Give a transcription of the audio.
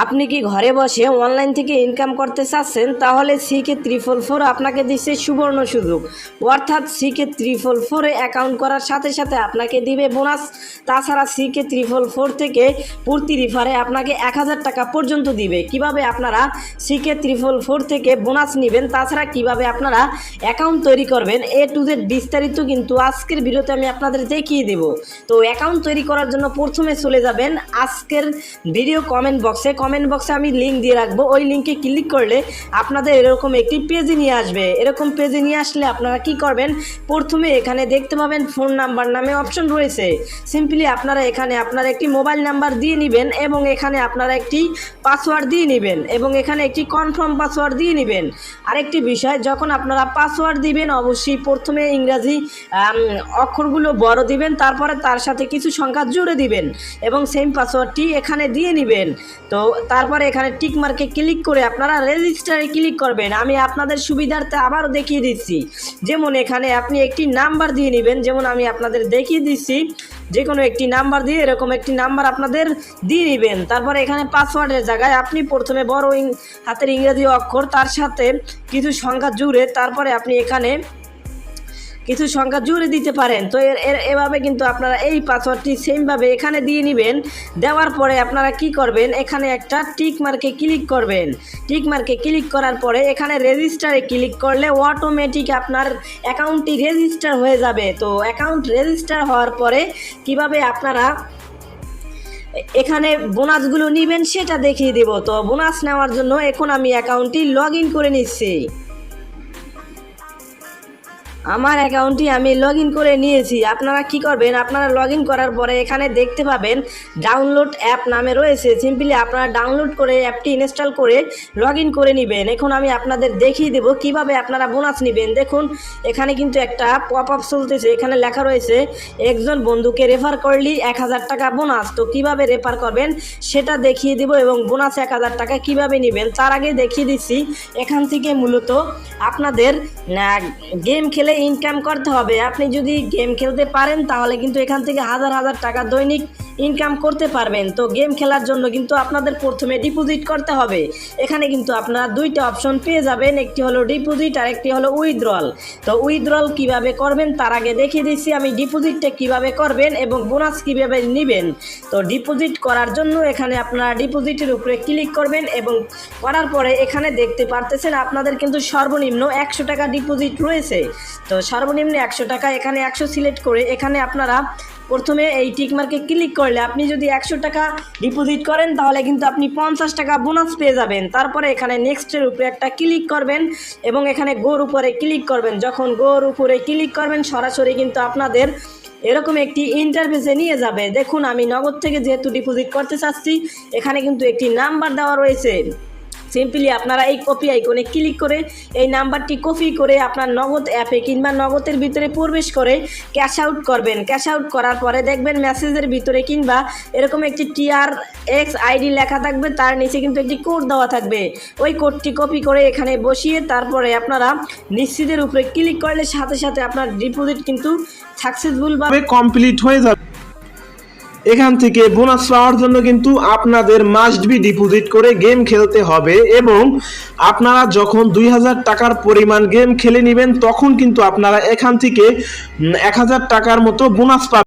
আপনি কি ঘরে বসে অনলাইন থেকে ইনকাম করতে চাচ্ছেন? তাহলে CK444 আপনাকে দিচ্ছে সুবর্ণ সুযোগ। অর্থাৎ CK444 অ্যাকাউন্ট করার সাথে সাথে আপনাকে দিবে বোনাস। তাছাড়া CK444 থেকে প্রতি রিফারে আপনাকে 1000 টাকা পর্যন্ত দিবে। কিভাবে আপনারা CK444 থেকে বোনাস নেবেন, তাছাড়া কিভাবে আপনারা অ্যাকাউন্ট তৈরি করবেন, A to Z বিস্তারিত কিন্তু আজকের ভিডিওতে আমি আপনাদের দেখিয়ে দেব। তো অ্যাকাউন্ট তৈরি করার জন্য প্রথমে চলে যাবেন আজকের ভিডিও কমেন্ট বক্সে আমি লিঙ্ক দিয়ে রাখবো। ওই লিঙ্কে ক্লিক করলে আপনাদের এরকম একটি পেজে নিয়ে আসবে। এরকম পেজে নিয়ে আসলে আপনারা কি করবেন, প্রথমে এখানে দেখতে পাবেন ফোন নাম্বার নামে অপশন রয়েছে। সিম্পলি আপনারা এখানে আপনার একটি মোবাইল নাম্বার দিয়ে নেবেন এবং এখানে আপনারা একটি পাসওয়ার্ড দিয়ে নেবেন এবং এখানে একটি কনফার্ম পাসওয়ার্ড দিয়ে নেবেন। আরেকটি বিষয়, যখন আপনারা পাসওয়ার্ড দিবেন অবশ্যই প্রথমে ইংরাজি অক্ষরগুলো বড় দিবেন, তারপরে তার সাথে কিছু সংখ্যা জুড়ে দিবেন এবং সেম পাসওয়ার্ডটি এখানে দিয়ে নেবেন। তো তারপরে এখানে টিক মার্কে ক্লিক করে আপনারা রেজিস্টারে ক্লিক করবেন। আমি আপনাদের সুবিধার্থে আবারও দেখিয়ে দিচ্ছি। যেমন এখানে আপনি একটি নাম্বার দিয়ে নেবেন, যেমন আমি আপনাদের দেখিয়ে দিচ্ছি। যে কোনো একটি নাম্বার দিয়ে এরকম একটি নাম্বার আপনাদের দিয়ে নেবেন। তারপরে এখানে পাসওয়ার্ডের জায়গায় আপনি প্রথমে বড় হাতের ইংরেজি অক্ষর তার সাথে কিছু সংখ্যা জুড়ে তারপরে আপনি এখানে কিছু সংখ্যা জুড়ে দিতে পারেন। তো এভাবে কিন্তু আপনারা এই পাসওয়ার্ডটি সেমভাবে এখানে দিয়ে নেবেন। দেওয়ার পরে আপনারা কি করবেন, এখানে একটা টিক মার্কে ক্লিক করবেন। টিক মার্কে ক্লিক করার পরে এখানে রেজিস্টারে ক্লিক করলে অটোমেটিক আপনার অ্যাকাউন্টটি রেজিস্টার হয়ে যাবে। তো অ্যাকাউন্ট রেজিস্টার হওয়ার পরে কিভাবে আপনারা এখানে বোনাসগুলো নেবেন সেটা দেখিয়ে দেব। তো বোনাস নেওয়ার জন্য এখন আমি অ্যাকাউন্টটি লগ ইন করে নিচ্ছি। আমার অ্যাকাউন্টটি আমি লগ ইন করে নিয়েছি। আপনারা কি করবেন, আপনারা লগ ইন করার পরে এখানে দেখতে পাবেন ডাউনলোড অ্যাপ নামে রয়েছে। সিম্পলি আপনারা ডাউনলোড করে অ্যাপটি ইনস্টল করে লগ ইন করে নেবেন। এখন আমি আপনাদের দেখিয়ে দেব কিভাবে আপনারা বোনাস নেবেন। দেখুন এখানে কিন্তু একটা পপ আপ চলতেছে, এখানে লেখা রয়েছে একজন বন্ধুকে রেফার করলি 1000 টাকা বোনাস। তো কিভাবে রেফার করবেন সেটা দেখিয়ে দেব এবং বোনাস 1000 টাকা কিভাবে নেবেন তার আগে দেখিয়ে দিচ্ছি। এখান থেকে মূলত আপনাদের গেম খেলে ইনকাম করতে হবে। আপনি যদি গেম খেলতে পারেন তাহলে কিন্তু এখান থেকে হাজার হাজার টাকা দৈনিক ইনকাম করতে পারবেন। তো গেম খেলার জন্য কিন্তু আপনাদের প্রথমে ডিপোজিট করতে হবে। এখানে কিন্তু আপনারা দুইটা অপশন পেয়ে যাবেন, একটি হলো ডিপোজিট আর একটি হলো উইথড্রল। তো উইথড্রল কিভাবে করবেন তার আগে দেখিয়ে দিচ্ছি আমি ডিপোজিটটা কিভাবে করবেন এবং বোনাস কিভাবে নেবেন। তো ডিপোজিট করার জন্য এখানে আপনারা ডিপোজিটের উপরে ক্লিক করবেন এবং করার পরে এখানে দেখতে পারতেছেন আপনাদের কিন্তু সর্বনিম্ন 100 টাকা ডিপোজিট রয়েছে। তো সর্বনিম্ন 100 টাকা, এখানে 100 সিলেক্ট করে এখানে আপনারা প্রথমে এই টিক মার্কে ক্লিক করলে আপনি যদি 100 টাকা ডিপোজিট করেন তাহলে কিন্তু আপনি 50 টাকা বোনাস পেয়ে যাবেন। তারপরে এখানে নেক্সটের উপরে একটা ক্লিক করবেন এবং এখানে গোর উপরে ক্লিক করবেন। যখন গোর উপরে ক্লিক করবেন সরাসরি কিন্তু আপনাদের এরকম একটি ইন্টারফেসে নিয়ে যাবে। দেখুন আমি নগদ থেকে যেহেতু ডিপোজিট করতে চাচ্ছি এখানে কিন্তু একটি নাম্বার দেওয়া রয়েছে। সিম্পলি আপনারা এই কপি আইকনে ক্লিক করে এই নাম্বারটি কপি করে আপনার নগদ অ্যাপে কিংবা নগদের ভিতরে প্রবেশ করে ক্যাশ আউট করবেন। ক্যাশ আউট করার পরে দেখবেন মেসেজের ভিতরে কিংবা এরকম একটি TRX ID লেখা থাকবে, তার নিচে কিন্তু একটি কোড দেওয়া থাকবে। ওই কোডটি কপি করে এখানে বসিয়ে তারপরে আপনারা নিশ্চিতের উপরে ক্লিক করলে সাথে সাথে আপনার ডিপোজিট কিন্তু সাকসেসফুলভাবে কমপ্লিট হয়ে যাবে। এখান থেকে বোনাস পাওয়ার জন্য কিন্তু আপনাদের মাস্ট বি ডিপোজিট করে গেম খেলতে হবে এবং আপনারা যখন 2000 টাকার পরিমাণ গেম খেলে নেবেন তখন কিন্তু আপনারা এখান থেকে 1000 টাকার মতো বোনাস পাবেন।